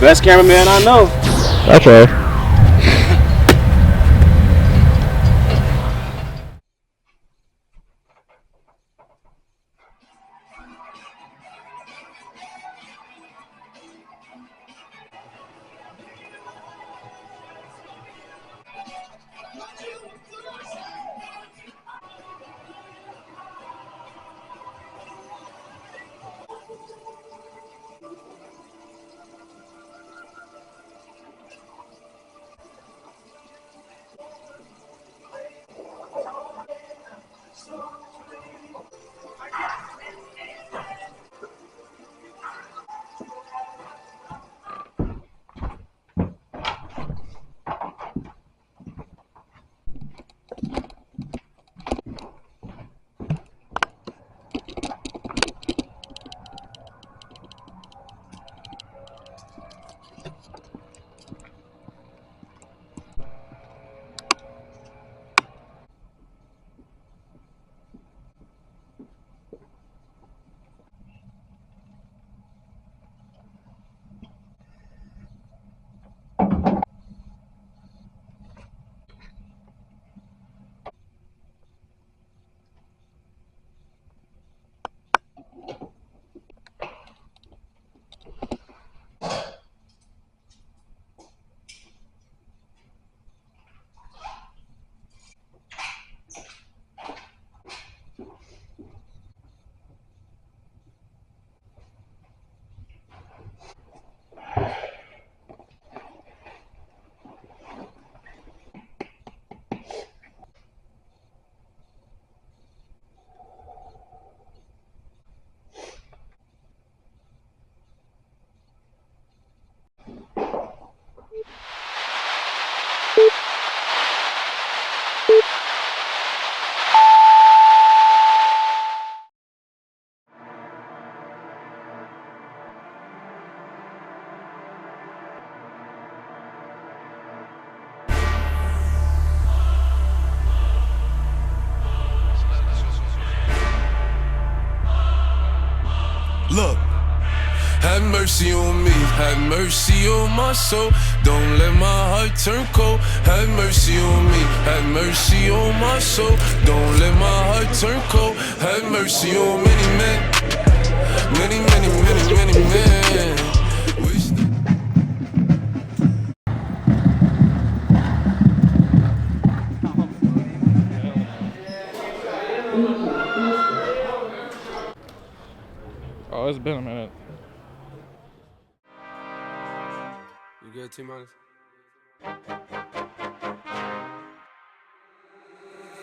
Best cameraman I know. That's right. Look, have mercy on me, have mercy on my soul. Don't let my heart turn cold. Have mercy on me, have mercy on my soul. Don't let my heart turn cold. Have mercy on many men, many men. Oh, it's been a minute. You good, T-Minus?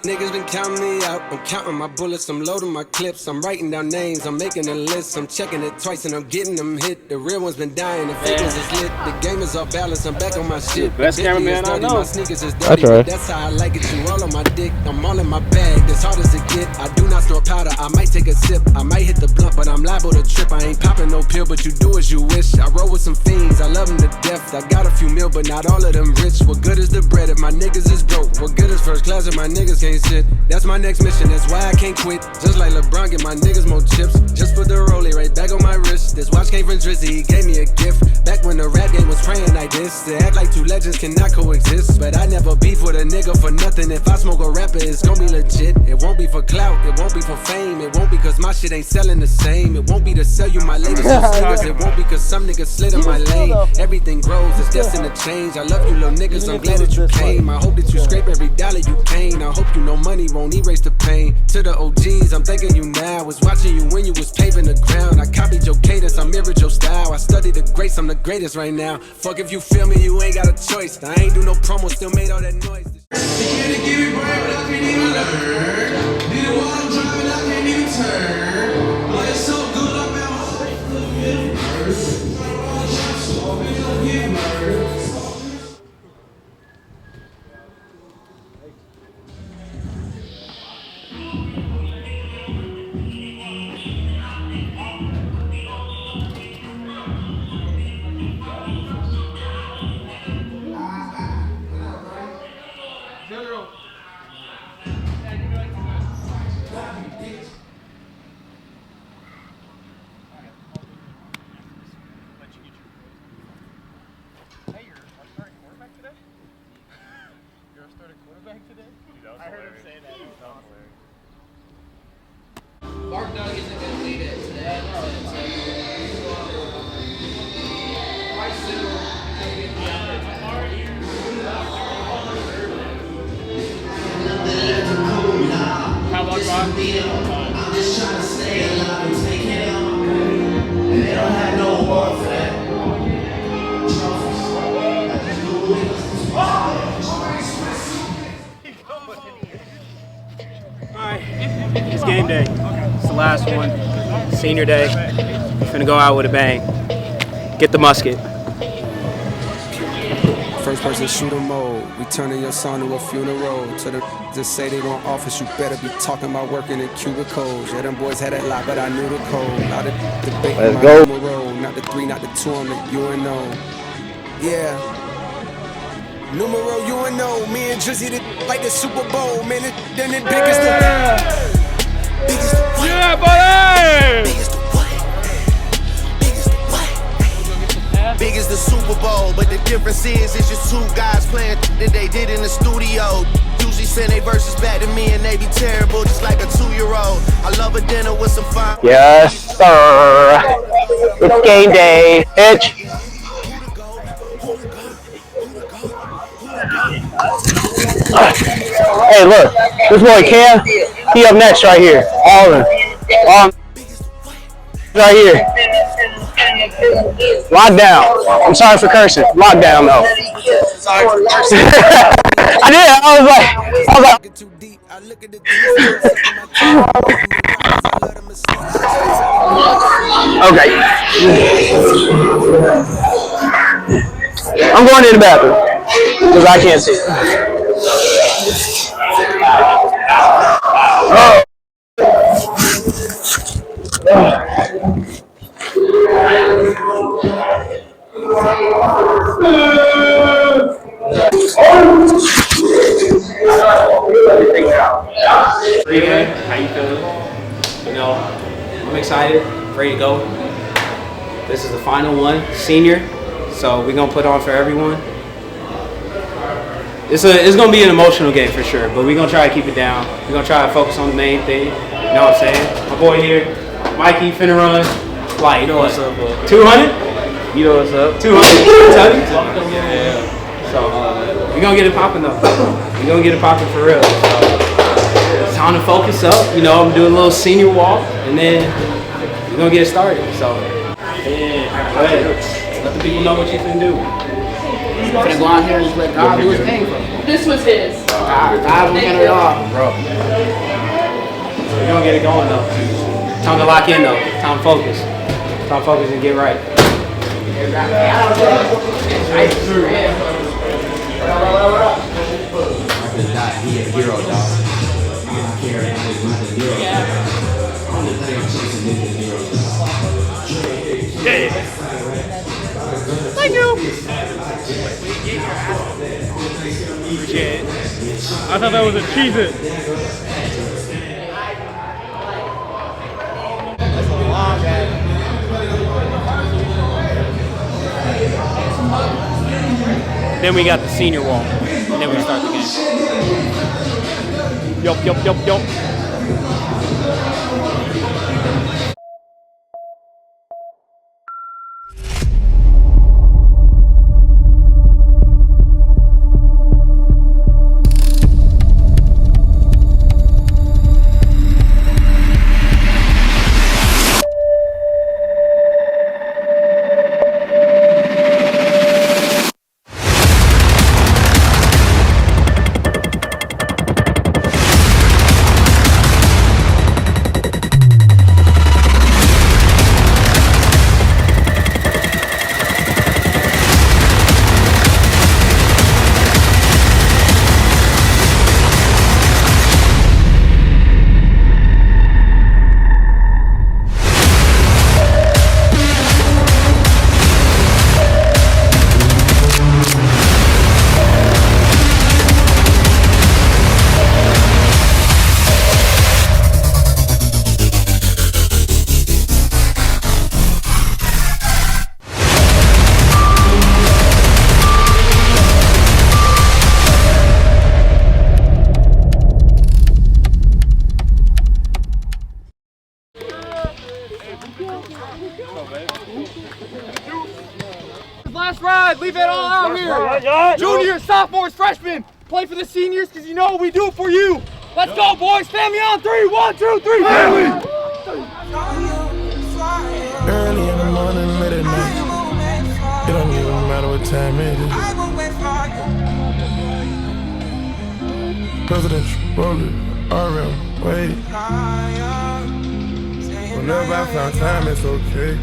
Niggas been counting me out, I'm counting my bullets, I'm loading my clips, I'm writing down names, I'm making a list, I'm checking it twice and I'm getting them hit. The real one's been dying, the fake ones is lit, the game is off balance, I'm back on my shit. Best cameraman I know. My sneakers is dirty, right. That's how I like it, you all on my dick, I'm all in my bag, as hard as it get. I do not snort powder, I might take a sip, I might hit the blunt, but I'm liable to trip. I ain't popping no pill, but you do as you wish. I roll with some fiends, I love them to death, I got a few mil, but not all of them rich. What good is the bread if my niggas is broke? What good is first class if my niggas can't sit? That's my next mission, that's why I can't quit. Just like LeBron, get my niggas more chips. Just put the rollie right back on my wrist. This watch came from Drizzy, he gave me a gift. Back when the rap game was praying like this. To act like two legends cannot coexist. But I never beef with a nigga for nothing. If I smoke a rapper, it's gon' be legit. It won't be for clout, it won't be for fame. It won't be cause my shit ain't selling the same. It won't be to sell you my latest sneakers. It won't be cause some niggas slid in my lane. Everything grows, it's destined to change. I love you little niggas, I'm glad that you came. I hope that you scrape every dollar you gain. I hope you know money won't erase the pain. To the OGs, I'm thanking you now. Was watching you when you was paving the ground. I copied your cadence, I mirrored your style. I studied the greats, I'm the greatest right now. Fuck if you feel me, you ain't got a choice. I ain't do no promo, still made all that noise. Security give me break, but I can't even learn. Be the one I'm driving, I can't even turn. But it's so good, I'm out. General. Mark Doug isn't going to lead it today. Quite soon. How about Ron? I'm just trying to stay alive and take care of my man. And they don't have no war for that. Alright, it's game day. It's the last one. Senior day. We're finna go out with a bang. Get the musket. First person shooter mode. We turning your son to a funeral. To the just say they want office, you better be talking about working in cubicles. Yeah, them boys had that lot, but I knew the code. Now the debate Let's my go. numero. Not the 3, not the 2, I'm the UNO. Yeah. Numero UNO. Me and Drizzy like the Super Bowl. Man, then it big as the biggest the what? Yeah, buddy! Biggest the what? Biggest the what? Big as the Super Bowl, but the difference is it's just two guys playing that they did in the studio. Usually send they verses back to me and they be terrible, just like a 2-year-old. I love a dinner with some fun. Yes, sir. It's game day. Pitch. Hey, look. This boy Cam, he up next right here. All in. Right here. Lockdown. I'm sorry for cursing. Lockdown, though. Sorry for cursing. I did. I was like. Too deep. I look at the Okay. I'm going in the bathroom because I can't see it. Oh. How you feeling? You know, I'm excited, ready to go. This is the final one, senior. So we're gonna put on for everyone. It's gonna be an emotional game for sure, but we're gonna try to keep it down. We're gonna try to focus on the main thing. You know what I'm saying? My boy here, Mikey, finna run like, you know what's up, 200? You know what's up? 200? Yeah. So we're gonna get it popping though. We're gonna get it popping for real. So it's time to focus up. You know, I'm doing a little senior walk, and then we're gonna get it started. So yeah, go ahead. Let the people know what you can do. He's going to go out here and just let God do his thing for him. This was his. God will handle it all. Bro. We're gonna get it going though. Time to lock in though. Time to focus. Time to focus and get right. Thank you. Appreciate it. I thought that was a Cheez-It. Then we got the senior wall. And then we start the game. Yup, yup, yup, yup. leave it all out here. Juniors, sophomores, freshmen, play for the seniors because you know we do it for you. Let's go, boys. Family on 3. 1, 2, 3. Family. Early in the morning, late at night. It don't even matter what time it is. Presidential, roller, RM, wait. Whenever I found time, it's okay.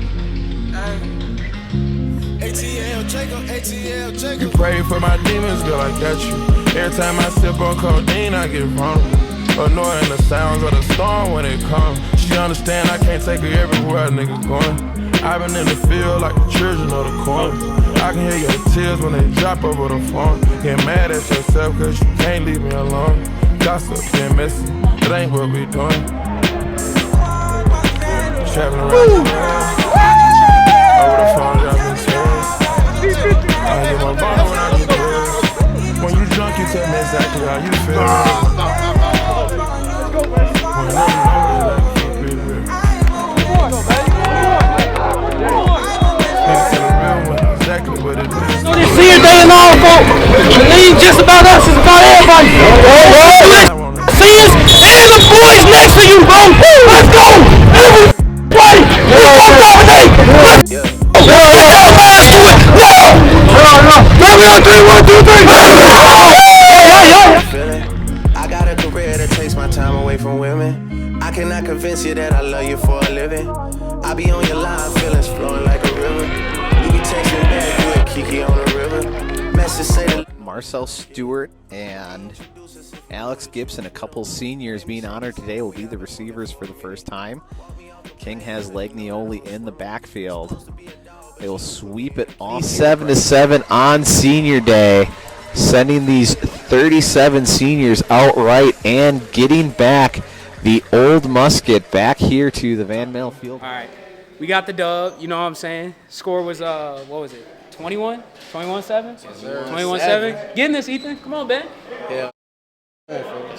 ATL Jacob. You pray for my demons, girl, I got you. Every time I sip on codeine, I get vulnerable. Annoying the sounds of the storm when it comes. She understand I can't take her everywhere a nigga going. I've been in the field like the children of the corn. I can hear your tears when they drop over the phone. Get mad at yourself cause you can't leave me alone. Gossip and messy, it ain't what we doing. Traveling around the world. Over the phone, dropping tears. I get my bottle when I get drugs. When you drunk, you tell me exactly how you feel. Senior day and all, folks. It ain't just about us, it's about everybody. Seniors and the boys next to you, bro. Let's go. Everybody, let's go dominate. Let's go. Last to it. Family on 3, 1, 2, 3. I got a career that takes my time away from women. I cannot convince you that I love you for a living. I be on your line, feelings flowing like a river. You be texting back, you and Kiki on the river. Message say the Marcell Stewart and Alex Gibson, a couple seniors being honored today, will be the receivers for the first time. King has Legnioli in the backfield. They will sweep it off 7-7 on senior day, sending these 37 seniors outright and getting back the old Musket back here to the Van Mel Field. All right, we got the dub. You know what I'm saying? Score was what was it? 21? 21-7? 21-7. Getting this, Ethan. Come on, Ben. Yeah.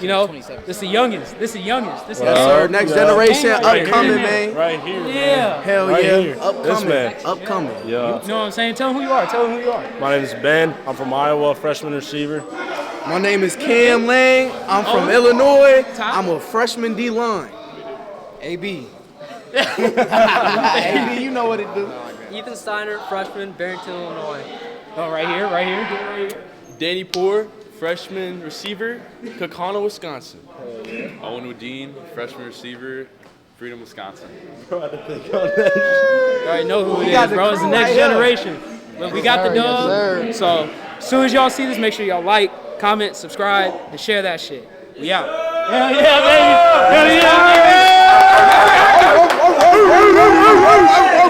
You know, this the youngins. This the youngins. This Yes, sir. Next generation upcoming, man. Right here. Yeah. Hell Right yeah. here. Upcoming. This man. Upcoming. Yeah. You know what I'm saying? Tell them who you are. Tell them who you are. My name is Ben. I'm from Iowa, freshman receiver. My name is Cam Lang. I'm from Illinois. I'm a freshman D-line. AB. AB, you know what it do. Ethan Steiner, freshman, Barrington, Illinois. Oh, right here, right here, right here. Danny Poor, freshman receiver, Kaukauna, Wisconsin. Owen Woodine, freshman receiver, Freedom, Wisconsin. You already know who it is, bro. It's the next generation. But we got the dub. So as soon as y'all see this, make sure y'all like, comment, subscribe, and share that shit. We out. Hell yeah, baby. Hell yeah, baby.